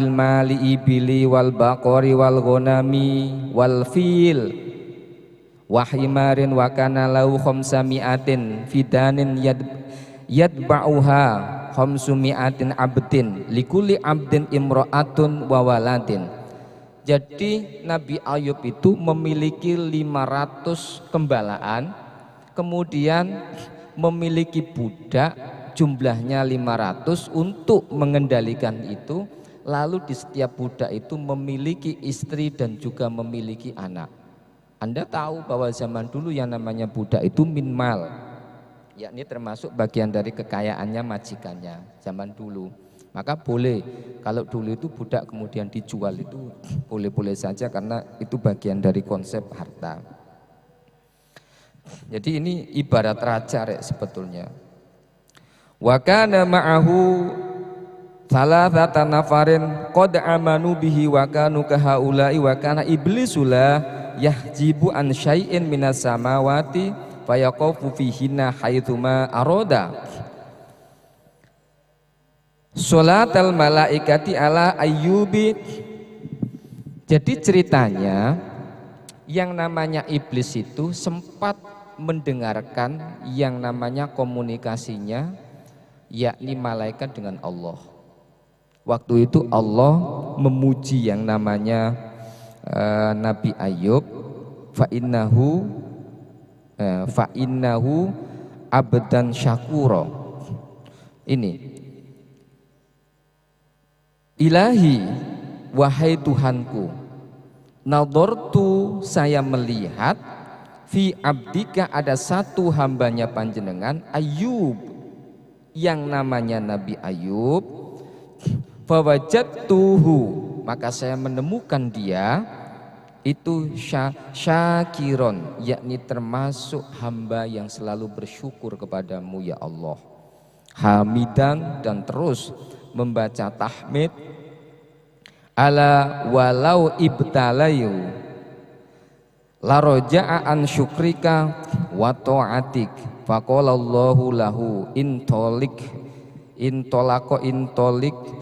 mali ibili wal baqari wal ghanami wal fil wa himarin wa kana lahu khamsami'atin fidanin yadba'uha khamsumi'atin abdin likulli abdin imra'atun wa waladin. Jadi Nabi Ayub itu memiliki 500 gembalaan, kemudian memiliki budak jumlahnya 500 untuk mengendalikan itu, lalu di setiap budak itu memiliki istri dan juga memiliki anak. Anda tahu bahwa zaman dulu yang namanya budak itu minmal, yakni termasuk bagian dari kekayaannya majikannya zaman dulu. Maka boleh, kalau dulu itu budak kemudian dijual itu boleh-boleh saja karena itu bagian dari konsep harta. Jadi ini ibarat raja sebetulnya. Wa kana ma'ahu thalathata nafarin qad amanu bihi wa kanu kahaula'i wa kana iblisula yahjibu an syai'in minas samawati fayaqafu fihinna haitsuma arada. Sholatal malaikati ala ayyubi. Jadi ceritanya yang namanya iblis itu sempat mendengarkan yang namanya komunikasinya yakni malaikat dengan Allah. Waktu itu Allah memuji yang namanya Nabi Ayub, fa innahu abdan syakura. Ini Ilahi, wahai Tuhanku, nadortu, saya melihat fi abdika, ada satu hambanya panjenengan Ayub yang namanya Nabi Ayub, fawajadtuhu, maka saya menemukan dia itu syakiron, yakni termasuk hamba yang selalu bersyukur kepadamu ya Allah, hamidan, dan terus membaca tahmid, ala walau ibtalayu la roja'a an syukrika wa ta'atik faqala Allahu lahu intolik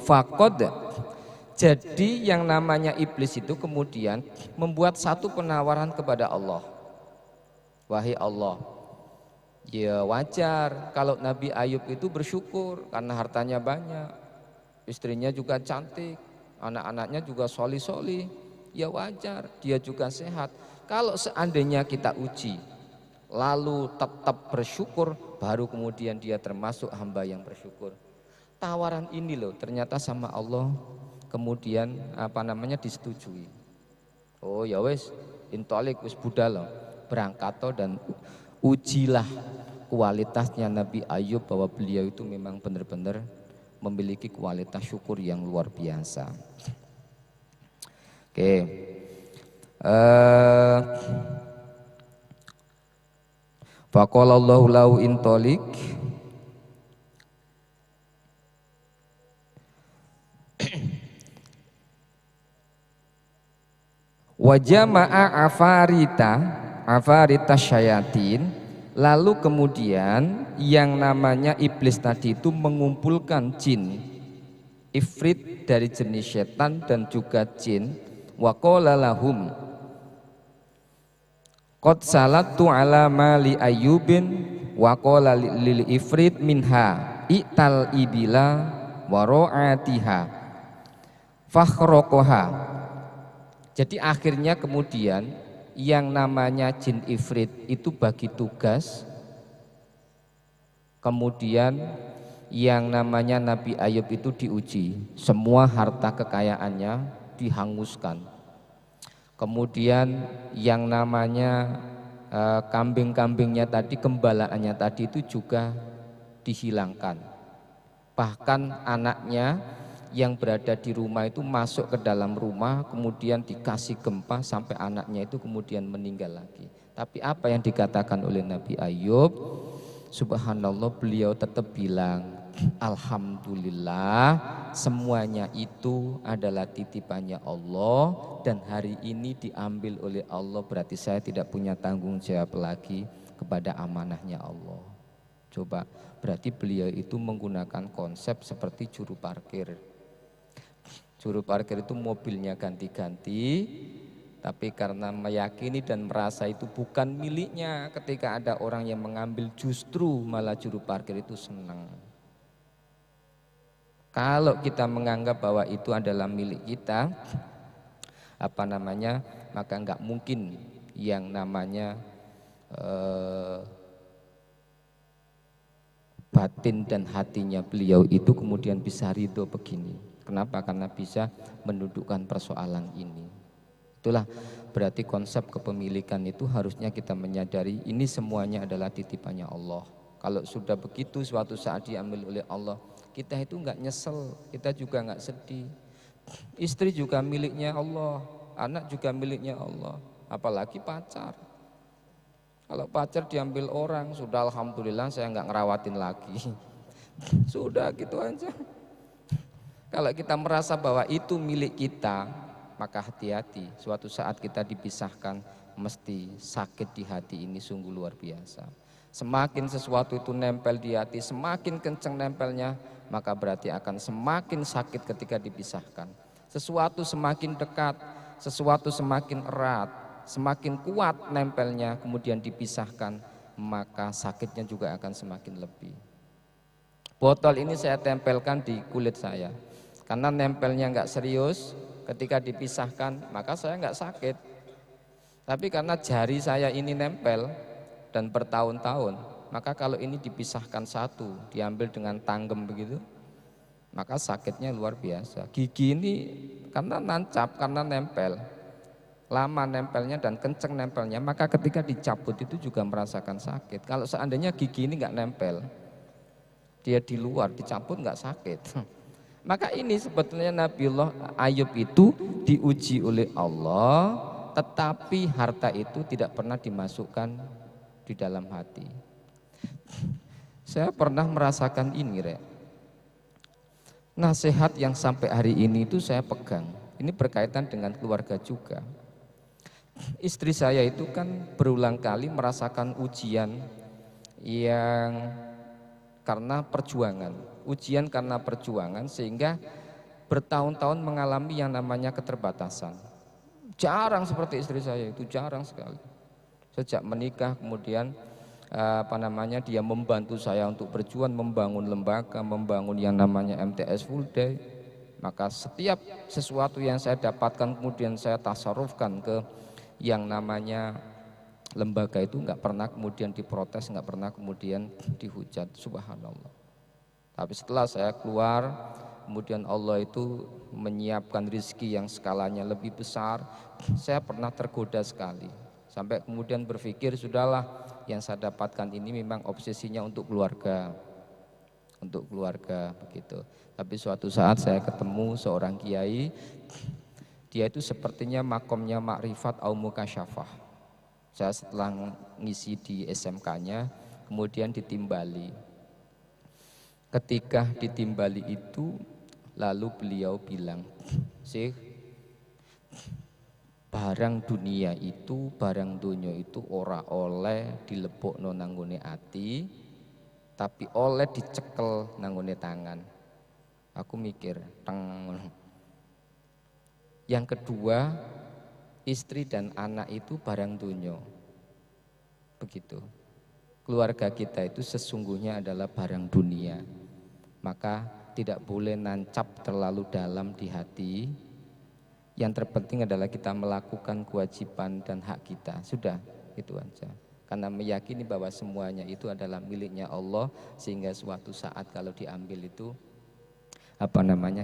faqad. Jadi yang namanya iblis itu kemudian membuat satu penawaran kepada Allah. Wahai Allah, ya wajar kalau Nabi Ayub itu bersyukur karena hartanya banyak, istrinya juga cantik, anak-anaknya juga soli-soli, ya wajar dia juga sehat. Kalau seandainya kita uji lalu tetap bersyukur, baru kemudian dia termasuk hamba yang bersyukur. Tawaran ini loh ternyata sama Allah kemudian disetujui. Oh ya wes, intolik wis budal, berangkat dan ujilah kualitasnya Nabi Ayub bahwa beliau itu memang benar-benar memiliki kualitas syukur yang luar biasa. Oke. Faqala Allahu lahu intolik wa jama'a afarita syayatin. Lalu kemudian yang namanya iblis tadi itu mengumpulkan jin, ifrit dari jenis setan dan juga jin, wa qala lahum qad salatu ala mali ayyubin wa qala lil ifrit minha ital ibila wa ra'atiha fakhraqaha. Jadi akhirnya kemudian yang namanya jin ifrit itu bagi tugas, kemudian yang namanya Nabi Ayub itu diuji, semua harta kekayaannya dihanguskan. Kemudian yang namanya kambing-kambingnya tadi, gembalaannya tadi itu juga dihilangkan. Bahkan anaknya yang berada di rumah itu masuk ke dalam rumah, kemudian dikasih gempa sampai anaknya itu kemudian meninggal lagi. Tapi apa yang dikatakan oleh Nabi Ayub, subhanallah, beliau tetap bilang, alhamdulillah, semuanya itu adalah titipannya Allah dan hari ini diambil oleh Allah, berarti saya tidak punya tanggung jawab lagi kepada amanahnya Allah. Coba, berarti beliau itu menggunakan konsep seperti juru parkir. Juru parkir itu mobilnya ganti-ganti, tapi karena meyakini dan merasa itu bukan miliknya, ketika ada orang yang mengambil justru malah juru parkir itu senang. Kalau kita menganggap bahwa itu adalah milik kita, maka nggak mungkin yang namanya batin dan hatinya beliau itu kemudian bisa ridho begini. Kenapa? Karena bisa mendudukkan persoalan ini. Itulah berarti konsep kepemilikan itu harusnya kita menyadari ini semuanya adalah titipannya Allah. Kalau sudah begitu suatu saat diambil oleh Allah, kita itu nggak nyesel, kita juga nggak sedih. Istri juga miliknya Allah, anak juga miliknya Allah, apalagi pacar. Kalau pacar diambil orang, sudah alhamdulillah saya nggak ngerawatin lagi. Sudah gitu aja. Kalau kita merasa bahwa itu milik kita, maka hati-hati, suatu saat kita dipisahkan mesti sakit di hati ini sungguh luar biasa. Semakin sesuatu itu nempel di hati, semakin kenceng nempelnya, maka berarti akan semakin sakit ketika dipisahkan. Sesuatu semakin dekat, sesuatu semakin erat, semakin kuat nempelnya, kemudian dipisahkan, maka sakitnya juga akan semakin lebih. Botol ini saya tempelkan di kulit saya, karena nempelnya nggak serius, ketika dipisahkan maka saya nggak sakit. Tapi karena jari saya ini nempel dan bertahun-tahun, maka kalau ini dipisahkan satu, diambil dengan tanggem begitu, maka sakitnya luar biasa. Gigi ini karena nancap, karena nempel, lama nempelnya dan kenceng nempelnya, maka ketika dicabut itu juga merasakan sakit. Kalau seandainya gigi ini nggak nempel, dia di luar, dicabut nggak sakit. Maka ini sebetulnya Nabiullah Ayub itu diuji oleh Allah, tetapi harta itu tidak pernah dimasukkan di dalam hati. Saya pernah merasakan ini, Rek. Nasihat yang sampai hari ini itu saya pegang. Ini berkaitan dengan keluarga juga. Istri saya itu kan berulang kali merasakan ujian yang karena perjuangan. Ujian karena perjuangan sehingga bertahun-tahun mengalami yang namanya keterbatasan. Jarang seperti istri saya itu, jarang sekali. Sejak menikah kemudian dia membantu saya untuk berjuang, membangun lembaga, membangun yang namanya MTS Full Day. Maka setiap sesuatu yang saya dapatkan kemudian saya tasarufkan ke yang namanya lembaga itu, nggak pernah kemudian diprotes, nggak pernah kemudian dihujat, subhanallah. Tapi setelah saya keluar, kemudian Allah itu menyiapkan rizki yang skalanya lebih besar, saya pernah tergoda sekali. Sampai kemudian berpikir, sudahlah, yang saya dapatkan ini memang obsesinya untuk keluarga begitu. Tapi suatu saat saya ketemu seorang kiai, dia itu sepertinya makomnya makrifat au mukasyafah. Saya setelah ngisi di SMK-nya, kemudian ditimbali. Ketika ditimbali itu, lalu beliau bilang, Syekh, barang dunia itu, barang dunia itu ora oleh dilebokno nanggone ati, tapi oleh dicekel nanggone tangan. Aku mikir, yang kedua, istri dan anak itu barang dunia. Begitu. keluarga kita itu sesungguhnya adalah barang dunia. Maka tidak boleh nancap terlalu dalam di hati. Yang terpenting adalah kita melakukan kewajiban dan hak kita. Sudah, itu aja. Karena meyakini bahwa semuanya itu adalah miliknya Allah, sehingga suatu saat kalau diambil itu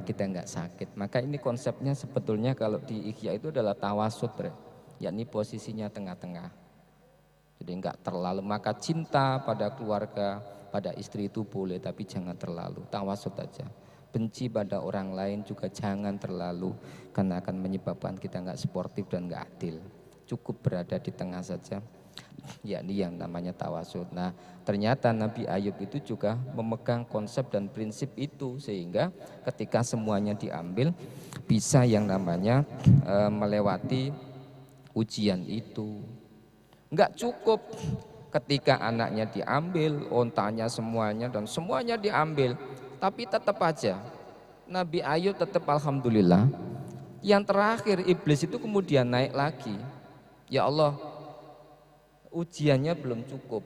kita nggak sakit. Maka ini konsepnya sebetulnya kalau di Ihya itu adalah tawasud, yakni posisinya tengah-tengah. Jadi nggak terlalu, maka cinta pada keluarga, pada istri itu boleh, tapi jangan terlalu, tawasud aja. Benci pada orang lain juga jangan terlalu, karena akan menyebabkan kita nggak sportif dan nggak adil. Cukup berada di tengah saja, yakni yang namanya tawasud. Nah, ternyata Nabi Ayub itu juga memegang konsep dan prinsip itu, sehingga ketika semuanya diambil bisa yang namanya melewati ujian itu. Enggak cukup ketika anaknya diambil, ontanya semuanya dan semuanya diambil, tapi tetap aja Nabi Ayub tetap alhamdulillah. Yang terakhir iblis itu kemudian naik lagi. Ya Allah, ujiannya belum cukup.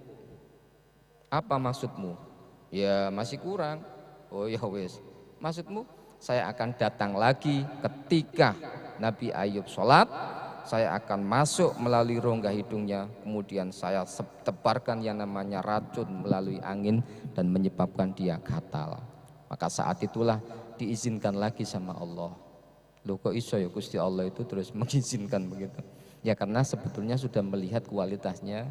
Apa maksudmu? Ya masih kurang. Oh ya wes. Maksudmu saya akan datang lagi ketika Nabi Ayub sholat. Saya akan masuk melalui rongga hidungnya, kemudian saya tebarkan yang namanya racun melalui angin dan menyebabkan dia gatal. Maka saat itulah diizinkan lagi sama Allah. Loh kok iso ya Gusti Allah itu terus mengizinkan begitu? Ya karena sebetulnya sudah melihat kualitasnya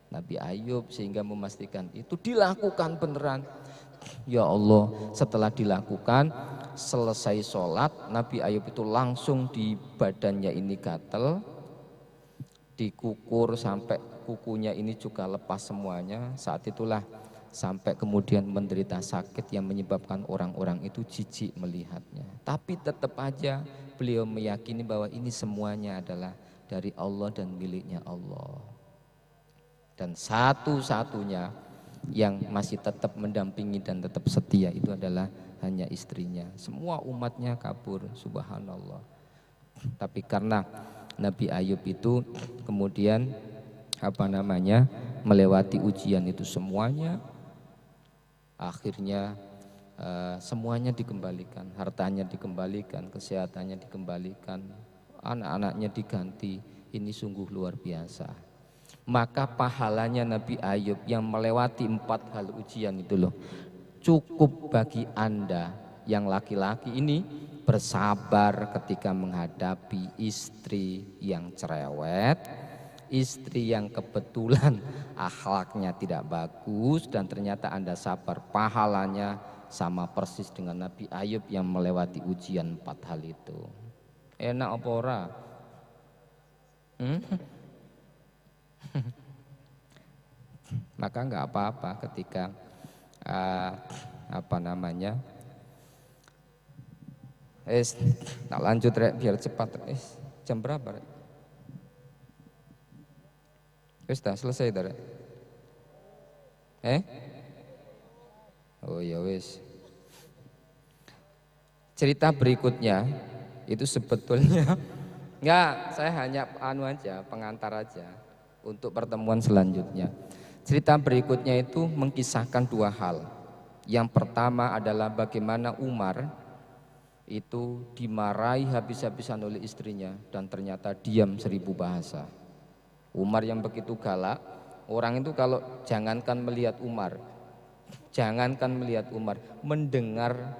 Nabi Ayub sehingga memastikan itu dilakukan beneran. Ya Allah, setelah dilakukan selesai sholat, Nabi Ayub itu langsung di badannya ini gatel, dikukur sampai kukunya ini juga lepas semuanya. Saat itulah sampai kemudian menderita sakit yang menyebabkan orang-orang itu jijik melihatnya. Tapi tetap aja beliau meyakini bahwa ini semuanya adalah dari Allah dan miliknya Allah. Dan satu-satunya yang masih tetap mendampingi dan tetap setia itu adalah hanya istrinya. Semua umatnya kabur, subhanallah. Tapi karena Nabi Ayub itu kemudian melewati ujian itu semuanya, akhirnya semuanya dikembalikan, hartanya dikembalikan, kesehatannya dikembalikan, anak-anaknya diganti. Ini sungguh luar biasa. Maka pahalanya Nabi Ayub yang melewati 4 hal ujian itu loh, cukup bagi Anda yang laki-laki ini bersabar ketika menghadapi istri yang cerewet, istri yang kebetulan akhlaknya tidak bagus, dan ternyata Anda sabar, pahalanya sama persis dengan Nabi Ayub yang melewati ujian 4 hal itu. Enak apa ora? Maka nggak apa-apa ketika tak lanjut rek biar cepat. Jam berapa rek? Dah selesai dah rek? Oh ya wis. Cerita berikutnya itu sebetulnya enggak, saya hanya pengantar aja untuk pertemuan selanjutnya. Cerita berikutnya itu mengkisahkan 2 hal. Yang pertama adalah bagaimana Umar itu dimarahi habis-habisan oleh istrinya dan ternyata diam 1000 bahasa. Umar yang begitu galak, orang itu kalau jangankan melihat Umar, mendengar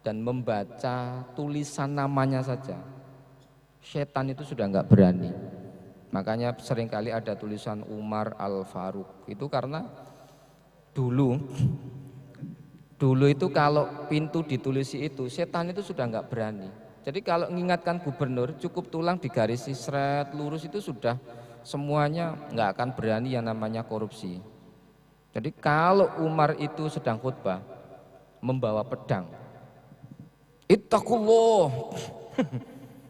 dan membaca tulisan namanya saja, setan itu sudah enggak berani. Makanya seringkali ada tulisan Umar Al-Faruq. Itu karena dulu itu kalau pintu ditulisi itu, setan itu sudah enggak berani. Jadi kalau mengingatkan gubernur cukup tulang digarisi seret lurus itu sudah semuanya enggak akan berani yang namanya korupsi. Jadi kalau Umar itu sedang khutbah membawa pedang, ittaqullah.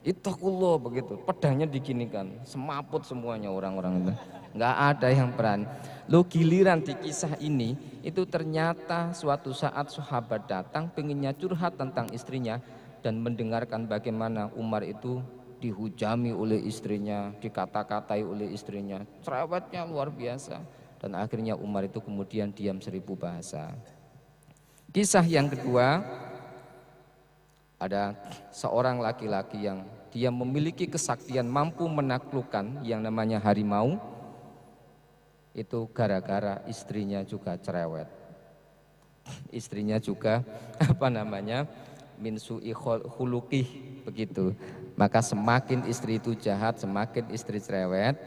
Ittaqullah begitu, pedangnya diginikan, semaput semuanya orang-orang itu. Enggak ada yang berani. Lo giliran di kisah ini itu ternyata suatu saat sahabat datang pengennya curhat tentang istrinya dan mendengarkan bagaimana Umar itu dihujami oleh istrinya, dikata-katai oleh istrinya, cerewetnya luar biasa. Dan akhirnya Umar itu kemudian diam 1000 bahasa. Kisah yang kedua, ada seorang laki-laki yang dia memiliki kesaktian mampu menaklukkan yang namanya harimau. Itu gara-gara istrinya juga cerewet. Istrinya juga min su'i khuluqih begitu. Maka semakin istri itu jahat, semakin istri cerewet,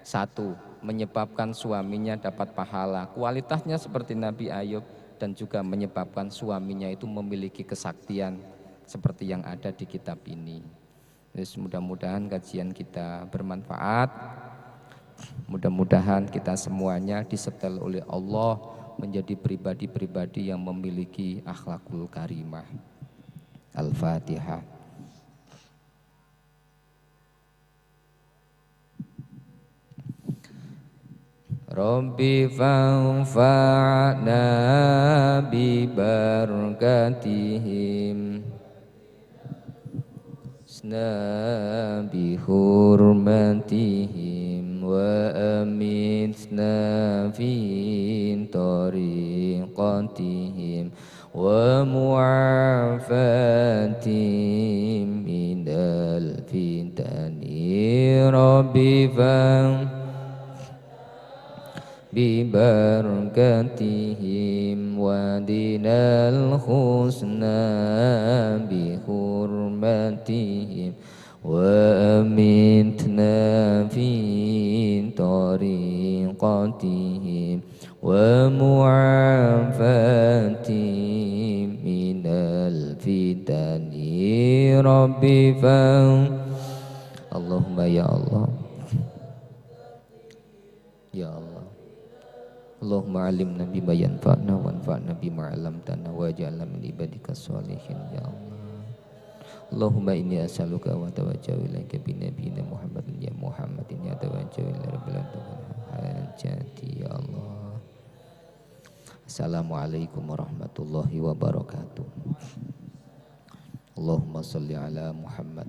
satu, menyebabkan suaminya dapat pahala kualitasnya seperti Nabi Ayub, dan juga menyebabkan suaminya itu memiliki kesaktian seperti yang ada di kitab ini. Jadi mudah-mudahan kajian kita bermanfaat. Mudah-mudahan kita semuanya disetel oleh Allah menjadi pribadi-pribadi yang memiliki akhlakul karimah. Al-Fatihah. Rabbi fanfa'na bi barakatihim bi hurmatihim wa amitna fi tariqatihim wa mu'afatihim minal fitani rabbi bi barakatihim wa dinal husna bi hurmatihim wa amitna fi tariqatihim wa mu'afatihim minal fitani rabbi Allahumma ya Allah, ya Allah, Allahumma alimna bima yanfa'na wanfa'na bima 'allamtana waj'alna min ibadika sholihin ya Allah. Allahumma inni as'aluka wa tawajjahu ilaika bi nabiyyina Muhammadin ya Muhammadin ya tawajjahu ila rabbil hajati ya Allah. Assalamualaikum warahmatullahi wabarakatuh. Allahumma shalli ala Muhammad.